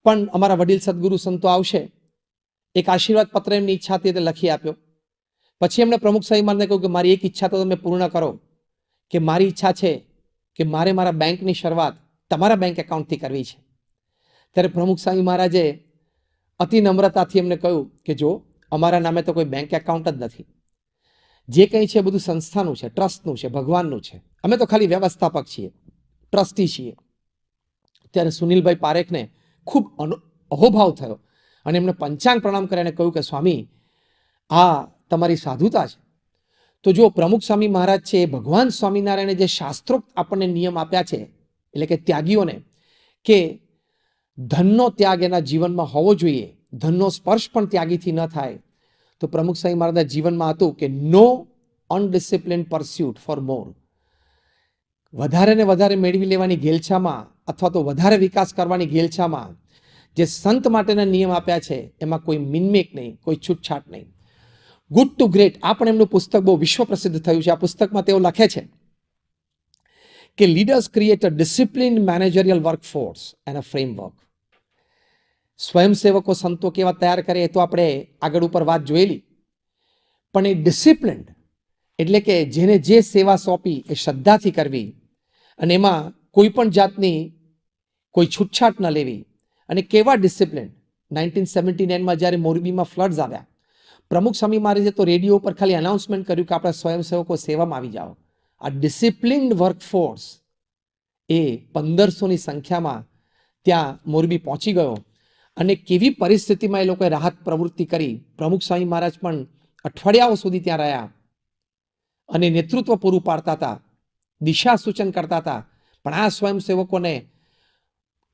પણ અમારા વડીલ સદગુરુ સંતો આવશે, એક આશીર્વાદ પત્ર એમની ઈચ્છા હતી તે લખી આપ્યો. પછી એમણે પ્રમુખ સ્વામી મહારાજને કહ્યું કે મારી એક ઈચ્છા તો તમે પૂર્ણ કરો, કે મારી ઈચ્છા છે કે મારે મારા બેંકની શરૂઆત તમારા બેંક એકાઉન્ટથી કરવી છે. ત્યારે પ્રમુખ સ્વામી મહારાજે અતિ નમ્રતાથી એમને કહ્યું કે જો અમારા નામે તો કોઈ બેંક એકાઉન્ટ જ નથી, જે કંઈ છે બધું સંસ્થાનું છે, ટ્રસ્ટનું છે, ભગવાનનું છે, અમે તો ખાલી વ્યવસ્થાપક છીએ, ટ્રસ્ટી છીએ. ત્યારે સુનિલભાઈ પારેખને ખૂબ અહોભાવ થયો અને એમને પંચાંગ પ્રણામ કરીને કહ્યું કે સ્વામી, આ તમારી સાધુતા છે. તો જો પ્રમુખ સ્વામી મહારાજ છે એ ભગવાન સ્વામિનારાયણે જે શાસ્ત્રોક્ત આપણને નિયમ આપ્યા છે, એટલે કે ત્યાગીઓને, કે ધનનો ત્યાગ એના જીવનમાં હોવો જોઈએ, ધનનો સ્પર્શ પણ ત્યાગીથી ન થાય, તો પ્રમુખ સ્વામી મહારાજના જીવનમાં હતું કે નો અનડિસિપ્લિન પરસ્યુટ ફોર મોર. વધારે ને વધારે મેળવી લેવાની ઘેલછામાં અથવા તો વધારે વિકાસ કરવાની ઘેલછામાં જે સંત માટેના નિયમ આપ્યા છે એમાં કોઈ મિનમેક નહીં, કોઈ છૂટછાટ નહીં. ગુડ ટુ ગ્રેટ, આ પણ એમનું પુસ્તક બહુ વિશ્વ પ્રસિદ્ધ થયું છે. આ પુસ્તકમાં તેઓ લખે છે કે leaders create a disciplined managerial workforce and a framework. સ્વયંસેવકો સંતો કેવા તૈયાર કરે એ તો આપણે આગળ ઉપર વાત જોયેલી, પણ એ ડિસિપ્લિન્ડ એટલે કે જેને જે સેવા સોંપી એ શ્રદ્ધાથી કરવી અને એમાં કોઈ પણ જાતની કોઈ છૂટછાટ ન લેવી. અને કેવા ડિસિપ્લિન. 1979માં જ્યારે મોરબીમાં ફ્લડ્સ આવ્યા, પ્રમુખ સ્વામી મહારાજે તો રેડિયો ઉપર ખાલી અનાઉન્સમેન્ટ કર્યું કે આપણા સ્વયંસેવકો સેવામાં આવી જાઓ. આ ડિસિપ્લિન્ડ વર્કફોર્સ એ 1500ની સંખ્યામાં ત્યાં મોરબી પહોંચી ગયો અને કેવી પરિસ્થિતિમાં એ લોકોએ રાહત પ્રવૃત્તિ કરી. પ્રમુખ સ્વામી મહારાજ પણ અઠવાડિયાઓ સુધી ત્યાં રહ્યા અને નેતૃત્વ પૂરું પાડતા હતા, દિશા સૂચન કરતા હતા. પણ આ સ્વયંસેવકોને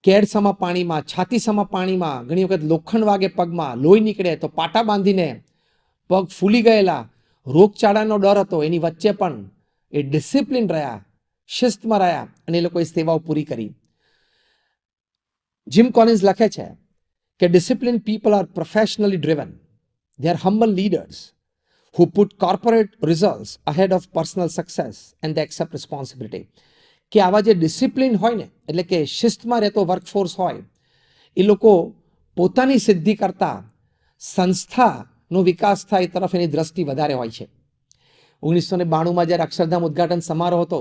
કેડસમા પાણીમાં, છાતીસમા પાણીમાં, ઘણી વખત લોખંડ વાગે પગમાં, લોહી નીકળે તો પાટા બાંધીને, પગ ફૂલી ગયેલા, રોગચાળાનો ડર હતો, એની વચ્ચે પણ એ ડિસિપ્લિન રહ્યા, શિસ્તમાં રહ્યા અને એ લોકોએ સેવાઓ પૂરી કરી. જીમ કોલિન્સ લખે છે કે discipline people are professionally driven, they are humble leaders who put corporate results ahead of personal success and they accept responsibility. કે આવા જે ડિસિપ્લિન હોય ને, એટલે કે શિસ્તમાં રહેતો વર્કફોર્સ હોય, એ લોકો પોતાની સિદ્ધિ કરતાં સંસ્થાનો વિકાસ થાય તરફ એની દ્રષ્ટિ વધારે હોય છે. 1992માં જ્યારે અક્ષરધામ ઉદ્ઘાટન સમારોહ હતો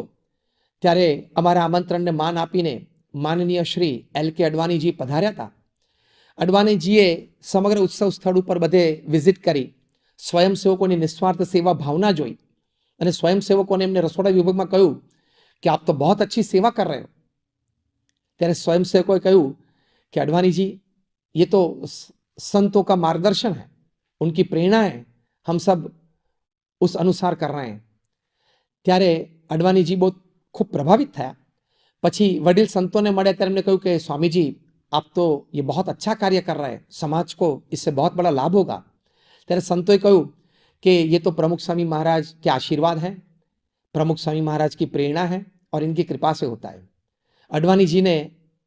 ત્યારે અમારા આમંત્રણને માન આપીને માનનીય શ્રી LK અડવાણીજી પધાર્યા હતા. અડવાણીજીએ સમગ્ર ઉત્સવ સ્થળ ઉપર બધે વિઝિટ કરી, સ્વયંસેવકોની નિસ્વાર્થ સેવા ભાવના જોઈ અને સ્વયંસેવકોને એમને રસોડા વિભાગમાં કહ્યું कि आप तो बहुत अच्छी सेवा कर रहे हो. ત્યારે स्वयंसेवकों કહ્યું कि अडवाणी जी ये तो संतों का मार्गदर्शन है, उनकी प्रेरणा है, हम सब उस अनुसार कर रहे हैं. ત્યારે અડવાણી जी बहुत खूब प्रभावित થયા. પછી વડીલ સંતોને મળ્યા ત્યારે એમને કહ્યું કે स्वामी जी आप तो ये बहुत अच्छा कार्य कर रहे हैं, समाज को इससे बहुत बड़ा लाभ होगा. ત્યારે સંતોએ કહ્યું कि ये तो प्रमुख स्वामी महाराज के आशीर्वाद हैं, प्रमुख स्वामी महाराज की प्रेरणा है और इनकी कृपा से होता है. અડવાણી જીને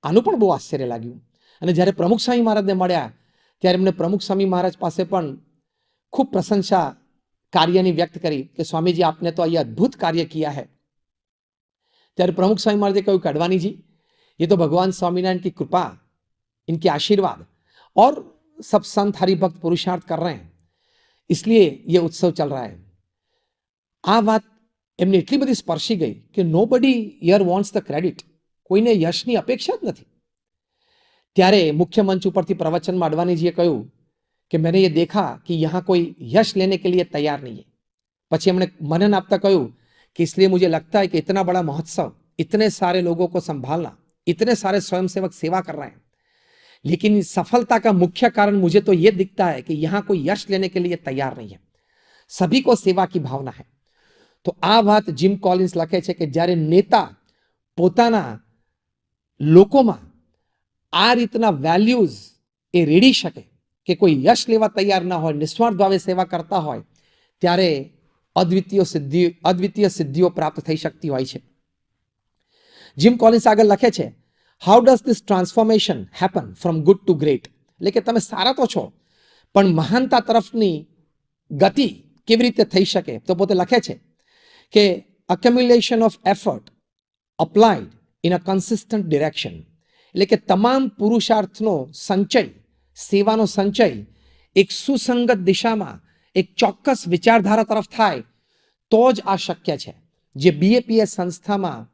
આનું પણ બહુ આશ્ચર્ય લાગ્યું અને જ્યારે પ્રમુખ સ્વામી મહારાજને મળ્યા ત્યારે એમણે પ્રમુખ સ્વામી મહારાજ પાસે પણ ખૂબ પ્રશંસા કાર્યની વ્યક્ત કરી કે સ્વામીજી આપને તો ये अद्भुत कार्य किया है. ત્યારે प्रमुख स्वामी महाराजे કહ્યું કે અડવાણી जी ये तो भगवान स्वामीनारायण की कृपा, इनके आशीर्वाद और सब संत हरिभक्त पुरुषार्थ कर रहे हैं, इसलिए ये उत्सव चल रहा है. આ વાત એમને એટલી બધી સ્પર્શી ગઈ કે nobody here wants the credit, કોઈને યશની અપેક્ષા જ નથી. ત્યારે મુખ્ય મંચ ઉપરથી પ્રવચનમાં અડવાણીજીએ કહ્યું કે मैंने ये देखा कि यहाँ कोई यश लेने के लिए तैयार नहीं है. પછી એમણે मनन આપતા કહ્યું कि इसलिए मुझे लगता है कि इतना बड़ा महोत्सव, इतने सारे लोगों को संभालना, इतने सारे स्वयंसेवक सेवा कर रहे हैं, लेकिन सफलता का मुख्य कारण मुझे तो ये दिखता है कि यहाँ कोई यश लेने के लिए तैयार नहीं है, सभी को सेवा की भावना है. તો આ વાત જીમ કોલિન્સ લખે છે કે જ્યારે નેતા પોતાના લોકોમાં આ રીતના વેલ્યુઝ એ રેડી શકે કે કોઈ યશ લેવા તૈયાર ના હોય, નિસ્વાર્થ ભાવે સેવા કરતા હોય, ત્યારે અદ્વિતીય સિદ્ધિઓ પ્રાપ્ત થઈ શકતી હોય છે. જીમ કોલિન્સ આગળ લખે છે, how does this transformation happen from good to great, એટલે કે તમે સારા તો છો પણ મહાનતા તરફની ગતિ કેવી રીતે થઈ શકે, તો પોતે લખે છે કે accumulation of effort applied in a consistent direction, એટલે કે તમામ પુરુષાર્થનો સંચય, સેવાનો સંચય એક સુસંગત દિશામાં એક ચોક્કસ વિચારધારા તરફ થાય તો જ આ શક્ય છે. જે BAPS સંસ્થામાં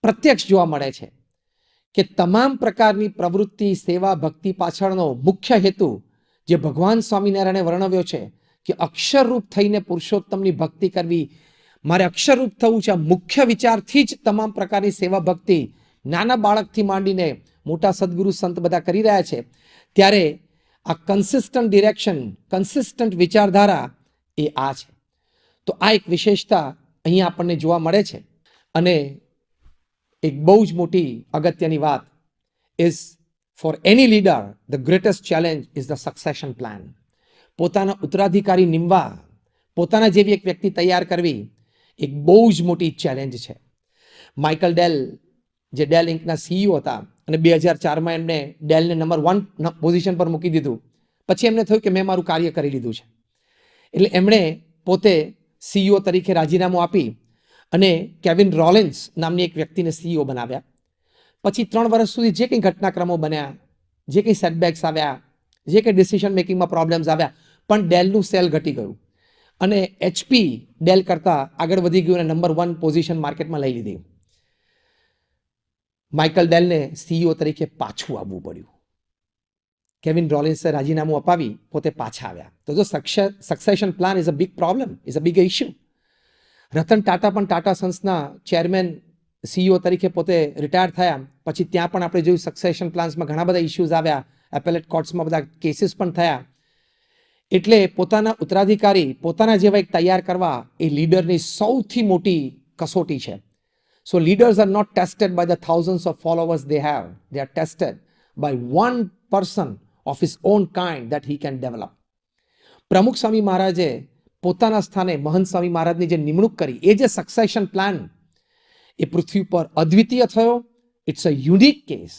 પ્રત્યક્ષ જોવા મળે છે કે તમામ પ્રકારની પ્રવૃત્તિ, સેવા, ભક્તિ પાછળનો મુખ્ય હેતુ જે ભગવાન સ્વામિનારાયણે વર્ણવ્યો છે કે અક્ષરરૂપ થઈને પુરુષોત્તમની ભક્તિ કરવી, મારે અક્ષરરૂપ થવું છે, આ મુખ્ય વિચારથી જ તમામ પ્રકારની સેવા ભક્તિ નાના બાળકથી માંડીને મોટા સદગુરુ સંત બધા કરી રહ્યા છે. ત્યારે આ કન્સિસ્ટન્ટ ડિરેક્શન, કન્સિસ્ટન્ટ વિચારધારા એ આ છે. તો આ એક વિશેષતા અહીંયા આપણને જોવા મળે છે. અને એક બહુ જ મોટી અગત્યની વાત is four any leader the greatest challenge is the succession plan. પોતાના ઉત્તરાધિકારી નીમવા, પોતાના જેવી એક વ્યક્તિ તૈયાર કરવી એક બહુ જ મોટી ચેલેન્જ છે. માઇકલ ડેલ, જે ડેલ ઇન્કના CEO હતા, અને 2004માં એમને ડેલને નંબર 1 પોઝિશન પર મૂકી દીધું. પછી એમને થયું કે મેં મારું કાર્ય કરી લીધું છે, એટલે એમણે પોતે CEO તરીકે રાજીનામું આપી અને કેવિન રોલિન્સ નામની એક વ્યક્તિને CEO બનાવ્યા. પછી 3 વર્ષ સુધી જે કંઈ ઘટનાક્રમો બન્યા, જે કંઈ સેટબેક્સ આવ્યા, જે કંઈ ડિસિઝન મેકિંગમાં પ્રોબ્લેમ્સ આવ્યા, પણ ડેલનું સેલ ઘટી ગયું અને HP ડેલ કરતાં આગળ વધી ગયું અને નંબર 1 પોઝિશન માર્કેટમાં લઈ લીધી. માઇકલ ડેલને CEO તરીકે પાછું આવવું પડ્યું. કેવિન રોલિન્સે રાજીનામું અપાવી પોતે પાછા આવ્યા. તો જો succession plan is a big problem, is a big issue. Ratan Tata પણ ટાટા સન્સના ચેરમેન CEO તરીકે પોતે રિટાયર થયા. પછી ત્યાં પણ આપણે જોયું સક્સેશન પ્લાન્સમાં ઘણા બધા ઇશ્યુઝ આવ્યા, એપેલેટ કોર્ટ્સમાં બધા કેસીસ પણ થયા. એટલે પોતાના ઉત્તરાધિકારી, પોતાના જેવા એક તૈયાર કરવા એ લીડરની સૌથી મોટી કસોટી છે. So leaders are not tested by the thousands of followers they have. They are tested by one person of his own kind that he can develop. પ્રમુખ સ્વામી મહારાજે પોતાના સ્થાને મહંત સ્વામી મહારાજની જે નિમણૂક કરી, એ જે સક્સેશન પ્લાન એ પૃથ્વી પર અદ્વિતીય થયો. It's a unique case.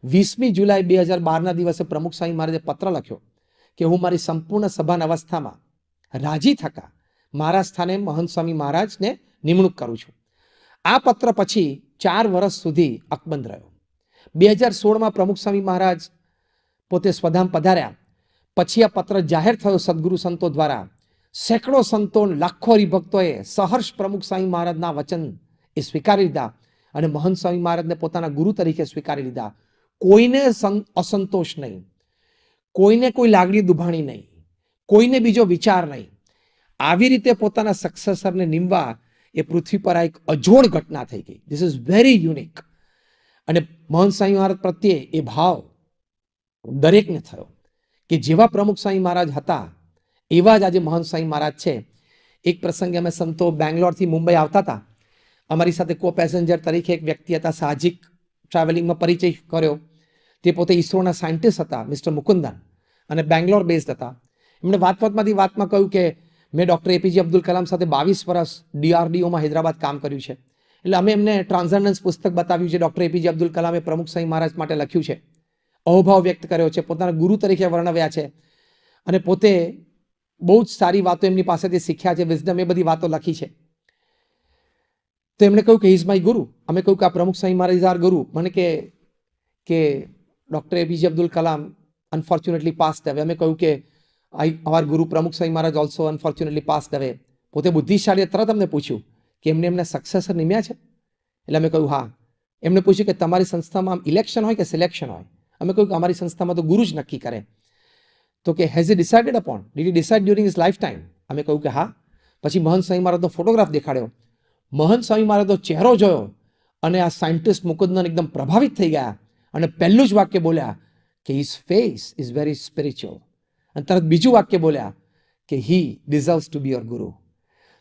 20મી જુલાઈ 2012ના દિવસે પ્રમુખ સ્વામી મહારાજે પત્ર લખ્યો કે હું મારી સંપૂર્ણ સભાન અવસ્થામાં રાજી થકા મારા સ્થાને મહંત સ્વામી મહારાજને નિમણૂક કરું છું. આ પત્ર પછી 4 વર્ષ સુધી અકબંધ રહ્યો. 2016માં પ્રમુખ સ્વામી મહારાજ પોતે સ્વધામ પધાર્યા. પછી આ પત્ર જાહેર થયો સદગુરુ સંતો દ્વારા. સેંકડો સંતો, લાખો હરિભક્તોએ સહર્ષ પ્રમુખ સ્વામી મહારાજના વચન એ સ્વીકારી લીધા અને મહંત સ્વામી મહારાજને પોતાના ગુરુ તરીકે સ્વીકારી લીધા. કોઈને અસંતોષ નહીં, કોઈને કોઈ લાગણી દુભાણી નહીં, કોઈને બીજો વિચાર નહીં. આવી રીતે પોતાના સક્સેસરને નીમવા એ પૃથ્વી પર આ એક અજોડ ઘટના થઈ ગઈ. This is very unique. અને મહંત સ્વામી મહારાજ પ્રત્યે એ ભાવ દરેકને થયો કે જેવા પ્રમુખ સ્વામી મહારાજ હતા એવા જ આજે મહંત સ્વામી મહારાજ છે. એક પ્રસંગે અમે સંતો બેંગ્લોરથી મુંબઈ આવતા હતા. અમારી સાથે કો પેસેન્જર તરીકે એક વ્યક્તિ હતા, સાહજિક ટ્રાવેલિંગમાં પરિચય કર્યો. તે પોતે ઇસરોના સાયન્ટિસ્ટ હતા, મિસ્ટર મુકુંદન, અને બેંગ્લોર બેઝડ હતા. એમણે વાતમાં કહ્યું કે મેં ડૉક્ટર APJ અબ્દુલ કલામ સાથે 22 વર્ષ DRDOમાં હૈદરાબાદ કામ કર્યું છે. એટલે અમે એમને ટ્રાન્સેન્ડન્સ પુસ્તક બતાવ્યું છે. ડૉક્ટર APJ અબ્દુલ કલામે પ્રમુખ સ્વામી મહારાજ માટે લખ્યું છે, અહોભાવ વ્યક્ત કર્યો છે, પોતાના ગુરુ તરીકે વર્ણવ્યા છે અને પોતે બહુ જ સારી વાતો એમની પાસેથી શીખ્યા છે, વિઝડમ, એ બધી વાતો લખી છે. તો એમણે કહ્યું કે ઇઝ માય ગુરુ. અમે કહ્યું કે આ પ્રમુખ સ્વામી મહારાજ આર ગુરુ. મને કે doctor APJ Abdul Kalam unfortunately passed અવે. અમે કહ્યું કે our ગુરુ પ્રમુખ સ્વામી મહારાજ ઓલ્સો અનફોર્ચ્યુનેટલી પાસ્ડ અવે. પોતે બુદ્ધિશાળી તરત અમને પૂછ્યું કે એમને સક્સેસર નિમ્યા છે. એટલે અમે કહ્યું હા. એમને પૂછ્યું કે તમારી સંસ્થામાં આમ ઇલેક્શન હોય કે સિલેક્શન હોય? અમે કહ્યું કે અમારી સંસ્થામાં તો ગુરુ જ નક્કી કરે. તો કે has a decided upon, did he decide during his life time? અમે કહ્યું કે હા. પછી મહંત સ્વામી મહારાજનો ફોટોગ્રાફ દેખાડ્યો. મહંત સ્વામી મહારાજનો ચહેરો જોયો અને આ સાયન્ટિસ્ટ મુકુંદન એકદમ પ્રભાવિત થઈ ગયા અને પહેલું જ વાક્ય બોલ્યા કે his face is very spiritual. અને તરત બીજું વાક્ય બોલ્યા કે હી ડિઝર્વ્સ ટુ બી યોર ગુરુ.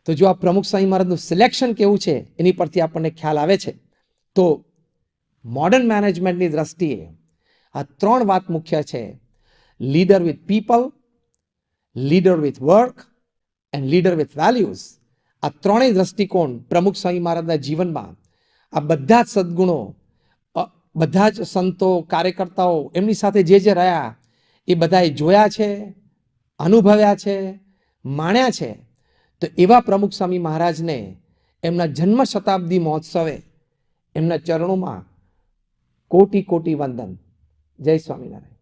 તો જો આ પ્રમુખ સ્વામી મહારાજનું સિલેક્શન કેવું છે એની પરથી આપણને ખ્યાલ આવે છે. તો મોડર્ન મેનેજમેન્ટની દ્રષ્ટિએ આ 3 વાત મુખ્ય છે: leader with people, leader with work and leader with values. આ 3 દ્રષ્ટિકોણ પ્રમુખ સ્વામી મહારાજના જીવનમાં આ બધા જ સદગુણો, બધા જ સંતો, કાર્યકર્તાઓ એમની સાથે જે રહ્યા એ બધાએ જોયા છે, અનુભવ્યા છે, માણ્યા છે, તો એવા પ્રમુખ સ્વામી મહારાજને એમના જન્મ શતાબ્દી મહોત્સવે એમના ચરણોમાં કોટી કોટી વંદન. જય સ્વામિનારાયણ.